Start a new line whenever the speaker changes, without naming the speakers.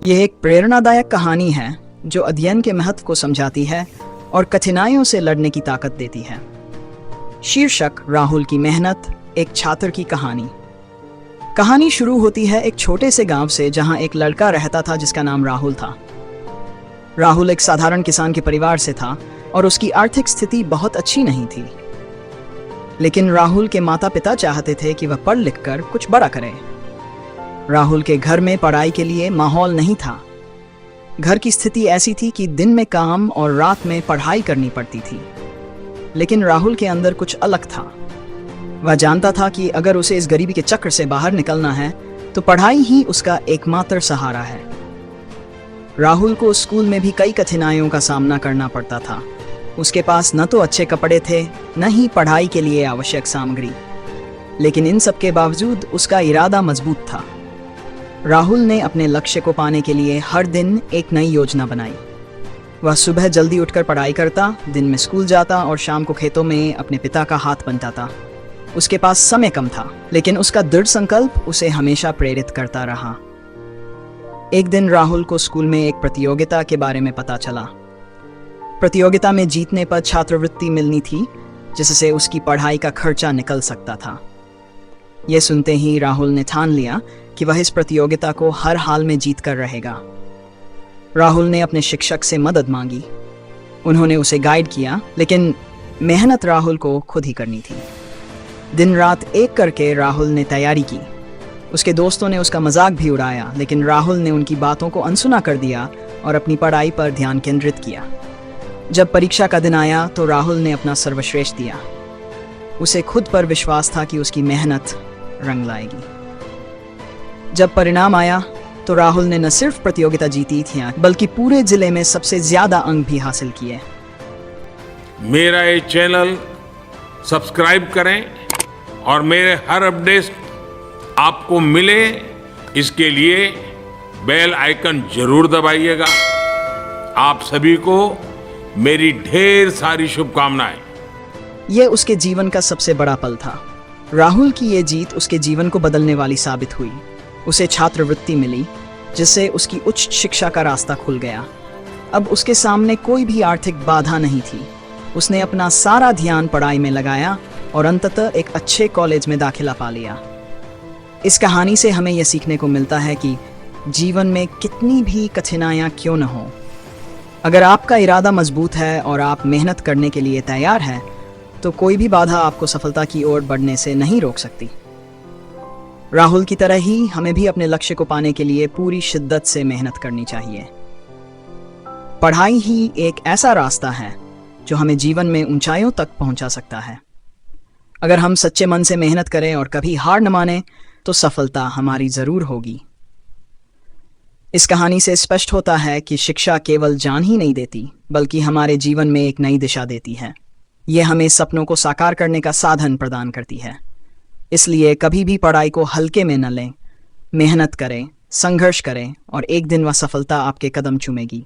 ये एक प्रेरणादायक कहानी है जो अध्ययन के महत्व को समझाती है और कठिनाइयों से लड़ने की ताकत देती है। शीर्षक राहुल की मेहनत, एक छात्र की कहानी। कहानी शुरू होती है एक छोटे से गांव से जहां एक लड़का रहता था जिसका नाम राहुल था। राहुल एक साधारण किसान के परिवार से था और उसकी आर्थिक स्थिति बहुत अच्छी नहीं थी। लेकिन राहुल के माता पिता चाहते थे कि वह पढ़ लिख कर कुछ बड़ा करे। राहुल के घर में पढ़ाई के लिए माहौल नहीं था। घर की स्थिति ऐसी थी कि दिन में काम और रात में पढ़ाई करनी पड़ती थी। लेकिन राहुल के अंदर कुछ अलग था। वह जानता था कि अगर उसे इस गरीबी के चक्र से बाहर निकलना है तो पढ़ाई ही उसका एकमात्र सहारा है। राहुल को स्कूल में भी कई कठिनाइयों का सामना करना पड़ता था। उसके पास न तो अच्छे कपड़े थे, न ही पढ़ाई के लिए आवश्यक सामग्री। लेकिन इन सब के बावजूद उसका इरादा मजबूत था। राहुल ने अपने लक्ष्य को पाने के लिए हर दिन एक नई योजना बनाई। वह सुबह जल्दी उठकर पढ़ाई करता, दिन में स्कूल जाता और शाम को खेतों में अपने पिता का हाथ बंटाता। उसके पास समय कम था, लेकिन उसका दृढ़ संकल्प उसे हमेशा प्रेरित करता रहा। एक दिन राहुल को स्कूल में एक प्रतियोगिता के बारे में पता चला। प्रतियोगिता में जीतने पर छात्रवृत्ति मिलनी थी, जिससे उसकी पढ़ाई का खर्चा निकल सकता था। यह सुनते ही राहुल ने ठान लिया कि वह इस प्रतियोगिता को हर हाल में जीत कर रहेगा। राहुल ने अपने शिक्षक से मदद मांगी। उन्होंने उसे गाइड किया, लेकिन मेहनत राहुल को खुद ही करनी थी। दिन रात एक करके राहुल ने तैयारी की। उसके दोस्तों ने उसका मजाक भी उड़ाया, लेकिन राहुल ने उनकी बातों को अनसुना कर दिया और अपनी पढ़ाई पर ध्यान केंद्रित किया। जब परीक्षा का दिन आया तो राहुल ने अपना सर्वश्रेष्ठ दिया। उसे खुद पर विश्वास था कि उसकी मेहनत रंग लाएगी। जब परिणाम आया तो राहुल ने न सिर्फ प्रतियोगिता जीती थी, बल्कि पूरे जिले में सबसे ज्यादा अंक भी हासिल किए।
मेरा ये चैनल सब्सक्राइब करें और मेरे हर अपडेट आपको मिले, इसके लिए बेल आइकन जरूर दबाइएगा। आप सभी को मेरी ढेर सारी शुभकामनाएं।
यह उसके जीवन का सबसे बड़ा पल था। राहुल की ये जीत उसके जीवन को बदलने वाली साबित हुई। उसे छात्रवृत्ति मिली, जिससे उसकी उच्च शिक्षा का रास्ता खुल गया। अब उसके सामने कोई भी आर्थिक बाधा नहीं थी। उसने अपना सारा ध्यान पढ़ाई में लगाया और अंततः एक अच्छे कॉलेज में दाखिला पा लिया। इस कहानी से हमें यह सीखने को मिलता है कि जीवन में कितनी भी कठिनाइयां क्यों न हो, अगर आपका इरादा मजबूत है और आप मेहनत करने के लिए तैयार हैं, तो कोई भी बाधा आपको सफलता की ओर बढ़ने से नहीं रोक सकती। राहुल की तरह ही हमें भी अपने लक्ष्य को पाने के लिए पूरी शिद्दत से मेहनत करनी चाहिए। पढ़ाई ही एक ऐसा रास्ता है जो हमें जीवन में ऊंचाइयों तक पहुंचा सकता है। अगर हम सच्चे मन से मेहनत करें और कभी हार न माने, तो सफलता हमारी जरूर होगी। इस कहानी से स्पष्ट होता है कि शिक्षा केवल ज्ञान ही नहीं देती, बल्कि हमारे जीवन में एक नई दिशा देती है। यह हमें सपनों को साकार करने का साधन प्रदान करती है। इसलिए कभी भी पढ़ाई को हल्के में न लें। मेहनत करें, संघर्ष करें और एक दिन वह सफलता आपके कदम चूमेगी।